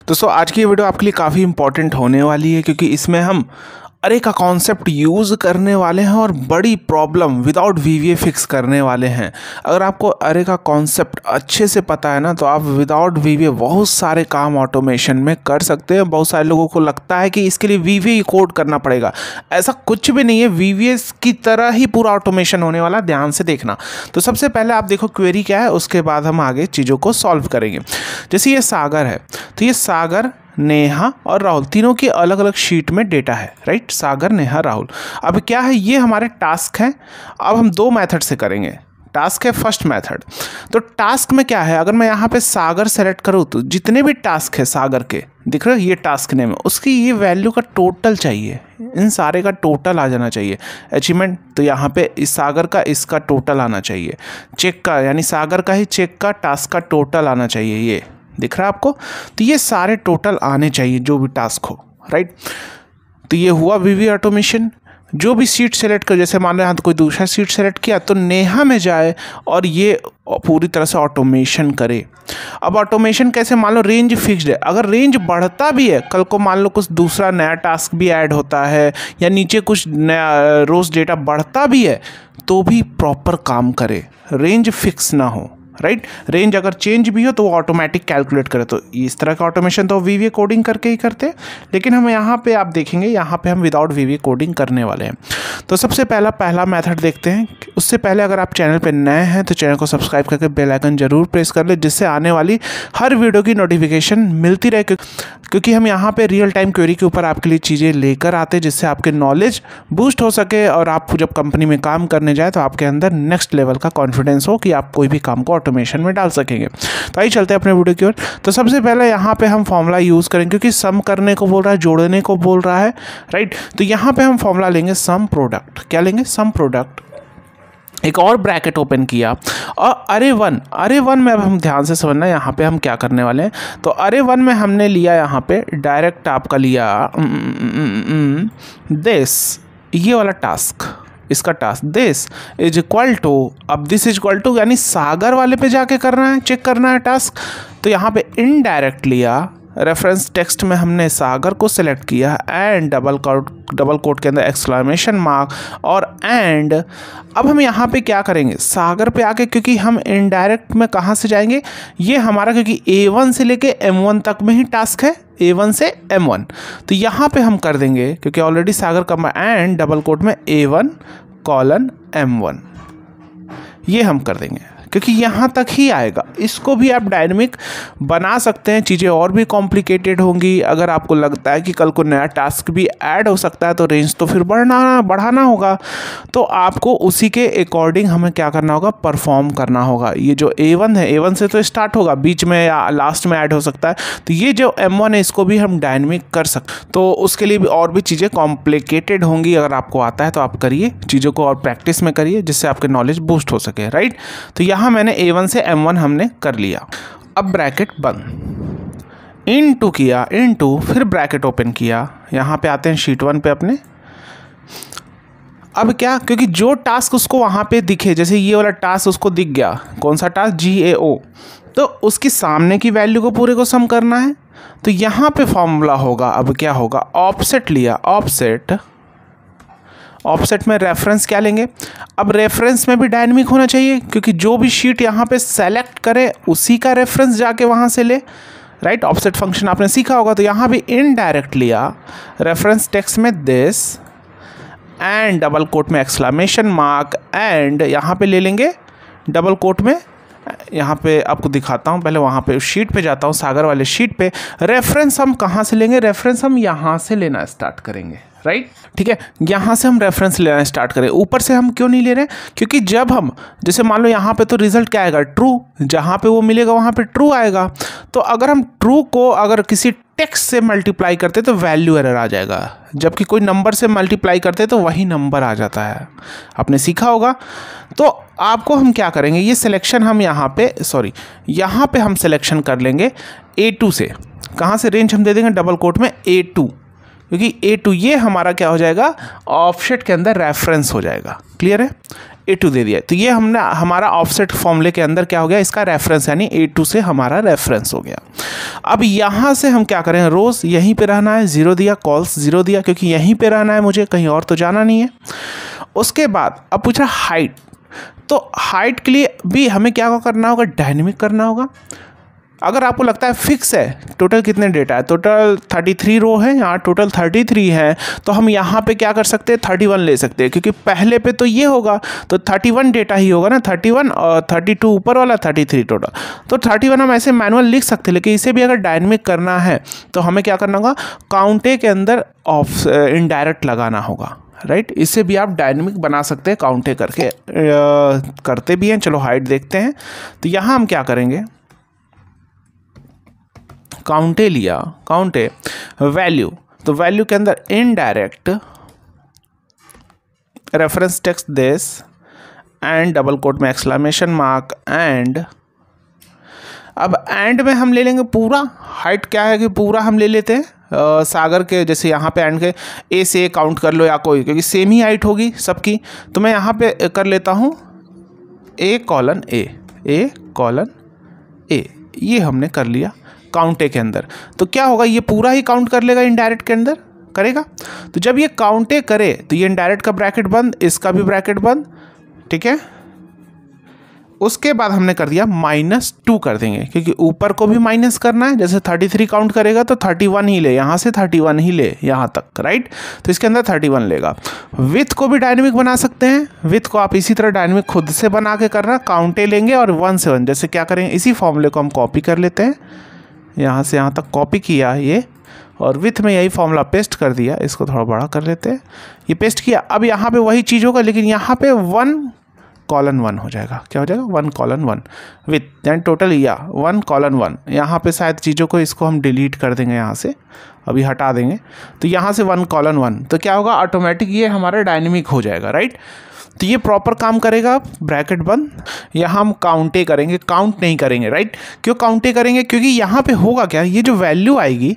दोस्तों आज की ये वीडियो आपके लिए काफ़ी इंपॉर्टेंट होने वाली है क्योंकि इसमें हम अरे का कॉन्सेप्ट यूज़ करने वाले हैं और बड़ी प्रॉब्लम विदाउट वीवीए फिक्स करने वाले हैं। अगर आपको अरे का कॉन्सेप्ट अच्छे से पता है ना तो आप विदाउट वीवीए बहुत सारे काम ऑटोमेशन में कर सकते हैं। बहुत सारे लोगों को लगता है कि इसके लिए वीवीए कोड करना पड़ेगा, ऐसा कुछ भी नहीं है। वीवीए की तरह ही पूरा ऑटोमेशन होने वाला, ध्यान से देखना। तो सबसे पहले आप देखो क्वेरी क्या है, उसके बाद हम आगे चीज़ों को सॉल्व करेंगे। जैसे ये सागर है तो ये सागर, नेहा और राहुल तीनों की अलग अलग शीट में डेटा है, राइट। सागर, नेहा, राहुल। अब क्या है, ये हमारे टास्क हैं। अब हम दो मेथड से करेंगे। टास्क है फर्स्ट मेथड। तो टास्क में क्या है, अगर मैं यहाँ पे सागर सेलेक्ट करूँ तो जितने भी टास्क है सागर के, दिख रहे हो ये टास्क नेम है, उसकी ये वैल्यू का टोटल चाहिए। इन सारे का टोटल आ जाना चाहिए। अचीवमेंट तो यहाँ पे इस सागर का इसका टोटल आना चाहिए। चेक का यानी सागर का ही चेक का टास्क का टोटल आना चाहिए। ये दिख रहा है आपको। तो ये सारे टोटल आने चाहिए जो भी टास्क हो, राइट। तो ये हुआ वीवीए ऑटोमेशन। जो भी सीट सेलेक्ट कर, जैसे मान लो यहाँ तो कोई दूसरा सीट सेलेक्ट किया तो नेहा में जाए और ये पूरी तरह से ऑटोमेशन करे। अब ऑटोमेशन कैसे, मान लो रेंज फिक्स्ड है, अगर रेंज बढ़ता भी है, कल को मान लो कुछ दूसरा नया टास्क भी ऐड होता है या नीचे कुछ नया रोज डेटा बढ़ता भी है तो भी प्रॉपर काम करे, रेंज फिक्स ना हो, राइट। रेंज अगर चेंज भी हो तो वो ऑटोमेटिक कैलकुलेट करे। तो इस तरह का ऑटोमेशन तो वीवीए कोडिंग करके ही करते हैं, लेकिन हम यहाँ पे आप देखेंगे यहाँ पे हम विदाउट वीवीए कोडिंग करने वाले हैं। तो सबसे पहला मेथड देखते हैं। उससे पहले अगर आप चैनल पे नए हैं तो चैनल को सब्सक्राइब करके बेल आइकन जरूर प्रेस कर ले, जिससे आने वाली हर वीडियो की नोटिफिकेशन मिलती रहे, क्योंकि हम यहाँ पे रियल टाइम क्वेरी के ऊपर आपके लिए चीज़ें लेकर आते हैं जिससे आपके नॉलेज बूस्ट हो सके और आप जब कंपनी में काम करने जाए तो आपके अंदर नेक्स्ट लेवल का कॉन्फिडेंस हो कि आप कोई भी काम को ऑटोमेशन में डाल सकेंगे। तो आइए चलते हैं अपने वीडियो की ओर। तो सबसे पहले यहाँ पे हम फॉर्मूला यूज़ करेंगे, क्योंकि सम करने को बोल रहा है, जोड़ने को बोल रहा है, राइट। तो यहाँ पे हम फॉर्मूला लेंगे सम प्रोडक्ट। क्या लेंगे, सम प्रोडक्ट। एक और ब्रैकेट ओपन किया और अरे वन में अब हम ध्यान से समझना यहाँ पे हम क्या करने वाले हैं। तो अरे वन में हमने लिया यहाँ पे डायरेक्ट आपका लिया दिस, ये वाला टास्क, इसका task this is equal to, अब दिस इज इक्वल टू यानी सागर वाले पे जाके करना है, चेक करना है टास्क। तो यहाँ पे इनडायरेक्ट लिया, रेफरेंस टेक्स्ट में हमने सागर को सिलेक्ट किया एंड डबल कोट के अंदर एक्सक्लेमेशन मार्क और एंड। अब हम यहाँ पे क्या करेंगे, सागर पे आके, क्योंकि हम इनडायरेक्ट में कहाँ से जाएंगे, ये हमारा क्योंकि A1 से लेके M1 तक में ही टास्क है, A1 से M1, तो यहाँ पे हम कर देंगे क्योंकि ऑलरेडी सागर का एंड डबल कोट में A1 कॉलन M1, ये हम कर देंगे क्योंकि यहाँ तक ही आएगा। इसको भी आप डायनेमिक बना सकते हैं, चीज़ें और भी कॉम्प्लिकेटेड होंगी। अगर आपको लगता है कि कल को नया टास्क भी ऐड हो सकता है तो रेंज तो फिर बढ़ाना होगा, तो आपको उसी के अकॉर्डिंग हमें क्या करना होगा, परफॉर्म करना होगा। ये जो A1 है, A1 से तो स्टार्ट होगा, बीच में या लास्ट में ऐड हो सकता है, तो ये जो M1 है इसको भी हम डायनेमिक कर सकते। तो उसके लिए भी और भी चीज़ें कॉम्प्लिकेटेड होंगी। अगर आपको आता है तो आप करिए, चीज़ों को और प्रैक्टिस में करिए जिससे आपके नॉलेज बूस्ट हो सके, राइट। तो यहाँ मैंने A1 से M1 हमने कर लिया। अब ब्रैकेट बंद, इनटू किया, इनटू फिर ब्रैकेट ओपन किया। यहाँ पे आते हैं शीट 1 पे अपने। अब क्या, क्योंकि जो टास्क उसको वहाँ पे दिखे, जैसे ये वाला टास्क उसको दिख गया, कौन सा टास्क, GAO, तो उसकी सामने की वैल्यू को पूरे को सम करना है। तो यहाँ पे फॉर्मूला होगा, अब क्या होगा, ऑफसेट लिया, ऑफसेट में रेफरेंस क्या लेंगे। अब रेफरेंस में भी डायनेमिक होना चाहिए, क्योंकि जो भी शीट यहाँ पे सेलेक्ट करे उसी का रेफरेंस जाके वहाँ से ले, राइट। ऑफसेट फंक्शन आपने सीखा होगा। तो यहाँ भी इनडायरेक्ट लिया, रेफरेंस टेक्स्ट में दिस एंड डबल कोट में एक्सक्लेमेशन मार्क एंड यहाँ पे ले लेंगे डबल कोट में, यहाँ पे आपको दिखाता हूँ, पहले वहाँ पे शीट पे जाता हूँ, सागर वाले शीट पे। रेफरेंस हम कहाँ से लेंगे, रेफरेंस हम यहाँ से लेना स्टार्ट करेंगे, राइट, ठीक है। यहाँ से हम रेफरेंस लेना स्टार्ट करें, ऊपर से हम क्यों नहीं ले रहे हैं, क्योंकि जब हम, जैसे मान लो यहाँ पे तो रिजल्ट क्या आएगा, ट्रू, जहाँ पे वो मिलेगा वहाँ पे ट्रू आएगा। तो अगर हम ट्रू को अगर किसी टेक्स्ट से मल्टीप्लाई करते तो वैल्यू एरर आ जाएगा, जबकि कोई नंबर से मल्टीप्लाई करते तो वही नंबर आ जाता है, आपने सीखा होगा। तो आपको हम क्या करेंगे, ये सिलेक्शन हम यहाँ पे हम सिलेक्शन कर लेंगे A2 से। कहाँ से, रेंज हम दे देंगे डबल कोट में A2, क्योंकि A2 ये हमारा क्या हो जाएगा, ऑफसेट के अंदर रेफरेंस हो जाएगा, क्लियर है। A2 दे दिया। तो ये हमने हमारा ऑफसेट फॉर्मूले के अंदर क्या हो गया, इसका रेफरेंस यानी A2 से हमारा रेफरेंस हो गया। अब यहाँ से हम क्या करें, रोज यहीं पे रहना है, 0 दिया, कॉल्स 0 दिया, क्योंकि यहीं पे रहना है मुझे, कहीं और तो जाना नहीं है। उसके बाद अब पूछ रहा हाइट, तो हाइट के लिए भी हमें क्या करना होगा, डायनेमिक करना होगा। अगर आपको लगता है फिक्स है, टोटल कितने डेटा है, टोटल 33 रो है, यहाँ टोटल 33 है, तो हम यहाँ पे क्या कर सकते हैं, 31 ले सकते हैं, क्योंकि पहले पे तो ये होगा तो 31 डेटा ही होगा ना, 31 और 32 ऊपर वाला 33 टोटल, तो 31 हम ऐसे मैनुअल लिख सकते हैं। लेकिन इसे भी अगर डायनेमिक करना है तो हमें क्या करना होगा, काउंटे के अंदर ऑफ इनडायरेक्ट लगाना होगा, राइट। इससे भी आप डायनेमिक बना सकते हैं काउंटे करके, करते भी हैं। चलो हाइट देखते हैं। तो यहाँ हम क्या करेंगे, काउंटे लिया, काउंटे वैल्यू, तो वैल्यू के अंदर indirect reference text this and double quote में एक्सक्लेमेशन मार्क एंड। अब एंड में हम ले लेंगे पूरा, हाइट क्या है कि पूरा हम ले लेते हैं सागर के, जैसे यहाँ पे एंड के ए से काउंट कर लो या कोई, क्योंकि सेम ही हाइट होगी सबकी। तो मैं यहाँ पे कर लेता हूँ A कॉलन A, ये हमने कर लिया काउंटे के अंदर। तो क्या होगा, ये पूरा ही काउंट कर लेगा, इनडायरेक्ट के अंदर करेगा। तो जब ये काउंटे करे तो ये इनडायरेक्ट का ब्रैकेट बंद, इसका भी ब्रैकेट बंद, ठीक है। उसके बाद हमने कर दिया -2 कर देंगे, क्योंकि ऊपर को भी माइनस करना है। जैसे 33 काउंट करेगा तो 31 ही ले, यहाँ से 31 ही ले यहाँ तक, राइट। तो इसके अंदर 31 लेगा। विथ को भी डायनेमिक बना सकते हैं, विथ को आप इसी तरह डायनेमिक खुद से बना के करना, काउंटे लेंगे और 1 से 1, जैसे क्या करेंगे, इसी फॉर्मूले को हम कॉपी कर लेते हैं, यहाँ से यहाँ तक कॉपी किया ये, और विथ में यही फॉर्मूला पेस्ट कर दिया। इसको थोड़ा बड़ा कर लेते हैं, ये पेस्ट किया। अब यहाँ पे वही चीज़ होगा, लेकिन यहाँ पे 1 कॉलन 1 हो जाएगा। क्या हो जाएगा, 1 कॉलन 1 विथ दैन टोटल या 1 कॉलन 1। यहाँ पे शायद चीज़ों को, इसको हम डिलीट कर देंगे, यहाँ से अभी हटा देंगे। तो यहाँ से 1 कॉलन 1, तो क्या होगा, ऑटोमेटिक ये हमारा डायनेमिक हो जाएगा, राइट। तो ये प्रॉपर काम करेगा, ब्रैकेट बंद। यहाँ हम काउंटे करेंगे, काउंट नहीं करेंगे, राइट। क्यों काउंटे करेंगे, क्योंकि यहाँ पे होगा क्या, ये जो वैल्यू आएगी,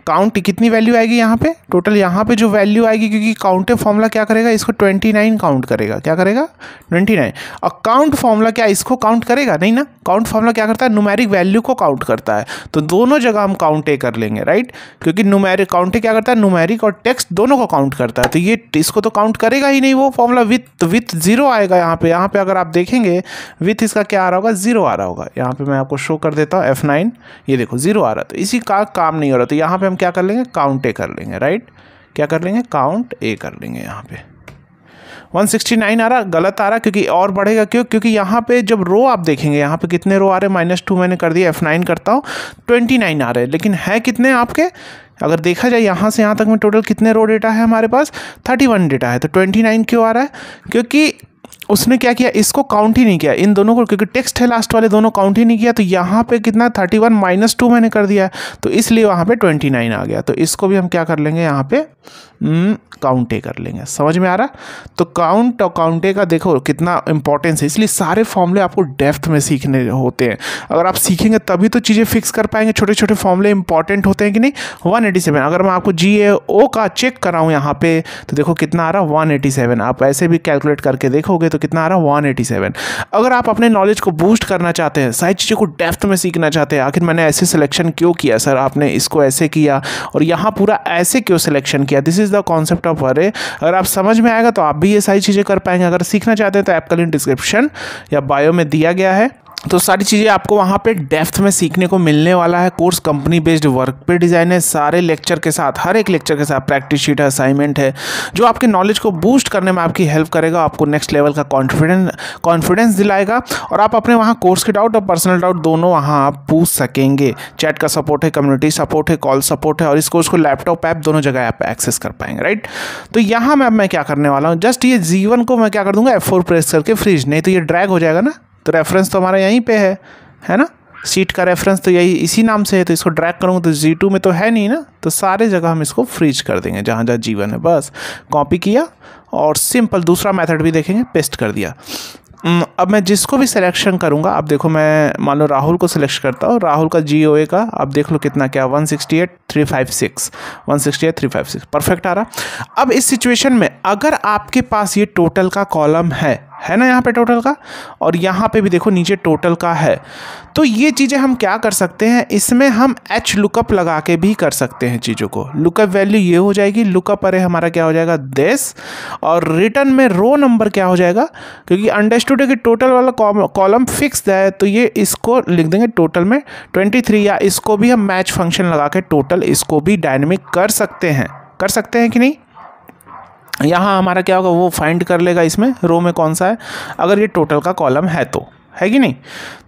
काउंट कितनी वैल्यू आएगी यहाँ पे, टोटल यहाँ पे जो वैल्यू आएगी, क्योंकि काउंटे फॉर्मूला क्या करेगा, इसको 29 काउंट करेगा। क्या करेगा, 29। और काउंट फॉर्मूला क्या इसको काउंट करेगा, नहीं ना। काउंट फॉर्मूला क्या करता है, न्यूमेरिक वैल्यू को काउंट करता है। तो दोनों जगह हम काउंटे कर लेंगे, राइट, क्योंकि न्यूमेरिक काउंटे क्या करता है, न्यूमेरिक और टेक्स्ट दोनों को काउंट करता है। तो ये इसको तो काउंट करेगा ही नहीं वो फॉर्मूला, विथ 0 आएगा यहाँ पे। यहाँ पे अगर आप देखेंगे विथ इसका क्या आ रहा होगा, 0 आ रहा होगा। यहाँ पे मैं आपको शो कर देता हूँ, F9, ये देखो 0 आ रहा है। तो इसी का काम नहीं हो रहा, तो यहाँ पे हम क्या कर लेंगे, काउंट ए कर लेंगे, राइट। क्या कर लेंगे, काउंट ए कर लेंगे। यहाँ पे 169 आ रहा, गलत आ रहा, क्योंकि और बढ़ेगा। क्यों, क्योंकि यहाँ पे जब रो आप देखेंगे, यहाँ पे कितने रो आ रहे हैं, -2 मैंने कर दिया, F9 करता हूँ, 29 आ रहे हैं। लेकिन है कितने आपके, अगर देखा जाए यहाँ से यहाँ तक में टोटल कितने रो डेटा है हमारे पास, 31 डेटा है। तो 29 क्यों आ रहा है, क्योंकि उसने क्या किया, इसको काउंट ही नहीं किया, इन दोनों को, क्योंकि टेक्स्ट है लास्ट वाले, दोनों काउंट ही नहीं किया। तो यहाँ पे कितना, 31 -2 मैंने कर दिया, तो इसलिए वहाँ पे 29 आ गया। तो इसको भी हम क्या कर लेंगे, यहाँ पे काउंटे कर लेंगे। समझ में आ रहा। तो काउंट और काउंटे का देखो कितना इंपॉर्टेंस है, इसलिए सारे फॉर्मूले आपको डेप्थ में सीखने होते हैं। अगर आप सीखेंगे तभी तो चीज़ें फिक्स कर पाएंगे। छोटे छोटे फॉर्मूले इंपॉर्टेंट होते हैं कि नहीं। 187, अगर मैं आपको GAO का चेक कराऊँ यहाँ पे, तो देखो कितना आ रहा, 187। आप ऐसे भी कैलकुलेट करके देखोगे तो कितना आ रहा, 187। अगर आप अपने नॉलेज को बूस्ट करना चाहते हैं, सारी चीज़ों को डेप्थ में सीखना चाहते हैं, आखिर मैंने ऐसे सिलेक्शन क्यों किया सर, आपने इसको ऐसे किया और यहाँ पूरा ऐसे क्यों सिलेक्शन किया, this is the concept of अरे। अगर आप समझ में आएगा तो आप भी ये सारी चीज़ें कर पाएंगे। अगर सीखना चाहते हैं तो ऐप का लिंक डिस्क्रिप्शन या बायो में दिया गया है। तो सारी चीज़ें आपको वहाँ पे डेप्थ में सीखने को मिलने वाला है। कोर्स कंपनी बेस्ड वर्क पे डिज़ाइन है, सारे लेक्चर के साथ, हर एक लेक्चर के साथ प्रैक्टिस शीट है, असाइनमेंट है, जो आपके नॉलेज को बूस्ट करने में आपकी हेल्प करेगा, आपको नेक्स्ट लेवल का कॉन्फिडेंस दिलाएगा और आप अपने वहाँ कोर्स के डाउट और पर्सनल डाउट दोनों वहाँ आप पूछ सकेंगे। चैट का सपोर्ट है, कम्युनिटी सपोर्ट है, कॉल सपोर्ट है और इस कोर्स को लैपटॉप ऐप दोनों जगह आप एक्सेस कर पाएंगे, राइट। तो यहाँ मैं क्या करने वाला हूँ, जस्ट ये G1 को मैं क्या कर दूँगा, F4 प्रेस करके फ्रीज, नहीं तो ये ड्रैग हो जाएगा ना। तो रेफरेंस तो हमारा यहीं पे है ना, सीट का रेफरेंस तो यही इसी नाम से है। तो इसको ड्रैग करूँगा तो G2 में तो है नहीं ना, तो सारे जगह हम इसको फ्रीज कर देंगे जहाँ जहाँ G1 है। बस कॉपी किया और सिंपल दूसरा मेथड भी देखेंगे, पेस्ट कर दिया। अब मैं जिसको भी सिलेक्शन करूँगा, आप देखो मैं मान लो राहुल को सिलेक्ट करता हूँ, राहुल का GOA का आप देख लो कितना क्या, 168,356 168,356 परफेक्ट आ रहा। अब इस सिचुएशन में अगर आपके पास ये टोटल का कॉलम है है ना यहाँ पे टोटल का, और यहाँ पे भी देखो नीचे टोटल का है। तो ये चीज़ें हम क्या कर सकते हैं, इसमें हम एच लुकअप लगा के भी कर सकते हैं चीज़ों को। लुकअप वैल्यू ये हो जाएगी, लुकअप अरे हमारा क्या हो जाएगा दिस, और रिटर्न में रो नंबर क्या हो जाएगा, क्योंकि अंडरस्टूड है कि टोटल वाला कॉलम फिक्स्ड है, तो ये इसको लिख देंगे टोटल में 23, या इसको भी हम मैच फंक्शन लगा के टोटल इसको भी डायनेमिक कर सकते हैं कि नहीं। यहाँ हमारा क्या होगा, वो फाइंड कर लेगा इसमें रो में कौन सा है, अगर ये टोटल का कॉलम है तो, है कि नहीं।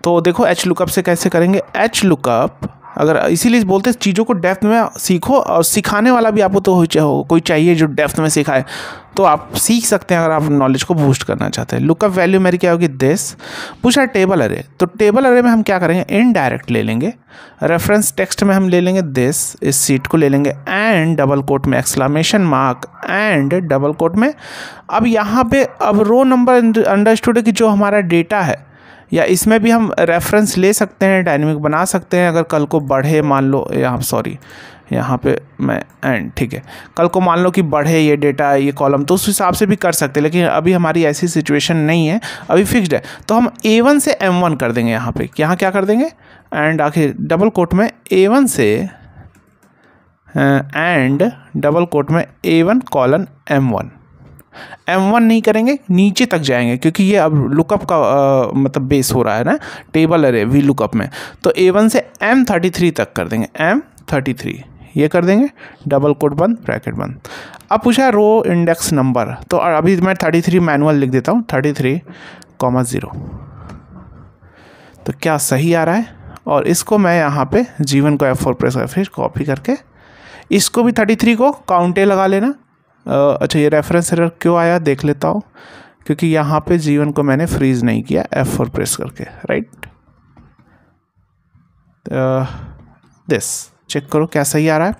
तो देखो एच लुकअप से कैसे करेंगे, एच लुकअप अगर इसीलिए बोलते हैं चीज़ों को डेप्थ में सीखो, और सिखाने वाला भी आपको तो कोई चाहिए जो डेप्थ में सिखाए, तो आप सीख सकते हैं अगर आप नॉलेज को बूस्ट करना चाहते हैं। लुकअप वैल्यू मेरी क्या होगी दिस, पूछा टेबल अरे, तो टेबल अरे में हम क्या करेंगे, इनडायरेक्ट ले लेंगे, रेफरेंस टेक्स्ट में हम ले लेंगे दिस, इस सीट को ले लेंगे, एंड डबल कोट में exclamation mark and double quote में। अब यहाँ पे अब रो नंबर अंडरस्टूड है कि जो हमारा डेटा है, या इसमें भी हम रेफरेंस ले सकते हैं, डायनेमिक बना सकते हैं, अगर कल को बढ़े मान लो यहाँ पे मैं एंड, ठीक है, कल को मान लो कि बढ़े ये डेटा ये कॉलम, तो उस हिसाब से भी कर सकते हैं, लेकिन अभी हमारी ऐसी सिचुएशन नहीं है, अभी फिक्स्ड है, तो हम A1 से M1 कर देंगे। यहाँ पे यहाँ क्या कर देंगे, एंड आखिर डबल कोट में A1 से एंड डबल कोट में A1 कॉलन M1 नहीं करेंगे, नीचे तक जाएंगे, क्योंकि ये अब लुकअप का मतलब बेस हो रहा है ना, टेबल अरे वी लुकअप में, तो A1 से M33 तक कर देंगे, M33 ये कर देंगे, डबल कोट बंद ब्रैकेट बंद। अब पूछा रो इंडेक्स नंबर, तो अभी मैं 33 मैनुअल लिख देता हूँ, 33,0, तो क्या सही आ रहा है। और इसको मैं यहाँ पे G1 को F4 प्रेस कर फिर कॉपी करके इसको भी 33 को काउंटे लगा लेना। अच्छा ये रेफरेंस एरर क्यों आया देख लेता हूँ, क्योंकि यहाँ पे G1 को मैंने फ्रीज नहीं किया F4 प्रेस करके, राइट। दिस चेक करो क्या सही आ रहा है।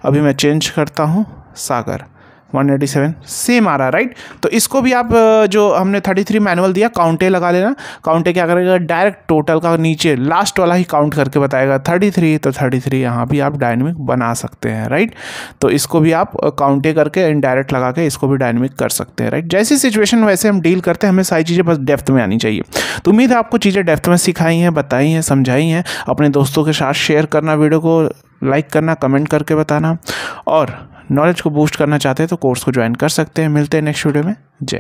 अभी मैं चेंज करता हूँ, सागर 187 सेम आ रहा है, राइट। तो इसको भी आप जो हमने 33 मैनुअल दिया, काउंटे लगा लेना। काउंटे क्या करेगा, डायरेक्ट टोटल का नीचे लास्ट वाला ही काउंट करके बताएगा 33, तो 33 यहाँ भी आप डायनेमिक बना सकते हैं, राइट। तो इसको भी आप काउंटे करके इनडायरेक्ट लगा के इसको भी डायनेमिक कर सकते हैं, राइट। जैसी सिचुएशन वैसे हम डील करते हैं, हमें सारी चीज़ें बस डेप्थ में आनी चाहिए। तो उम्मीद है आपको चीज़ें डेप्थ में सिखाई हैं, बताई हैं, समझाई हैं। अपने दोस्तों के साथ शेयर करना, वीडियो को लाइक करना, कमेंट करके बताना, और नॉलेज को बूस्ट करना चाहते हैं तो कोर्स को ज्वाइन कर सकते हैं। मिलते हैं नेक्स्ट वीडियो में। जय।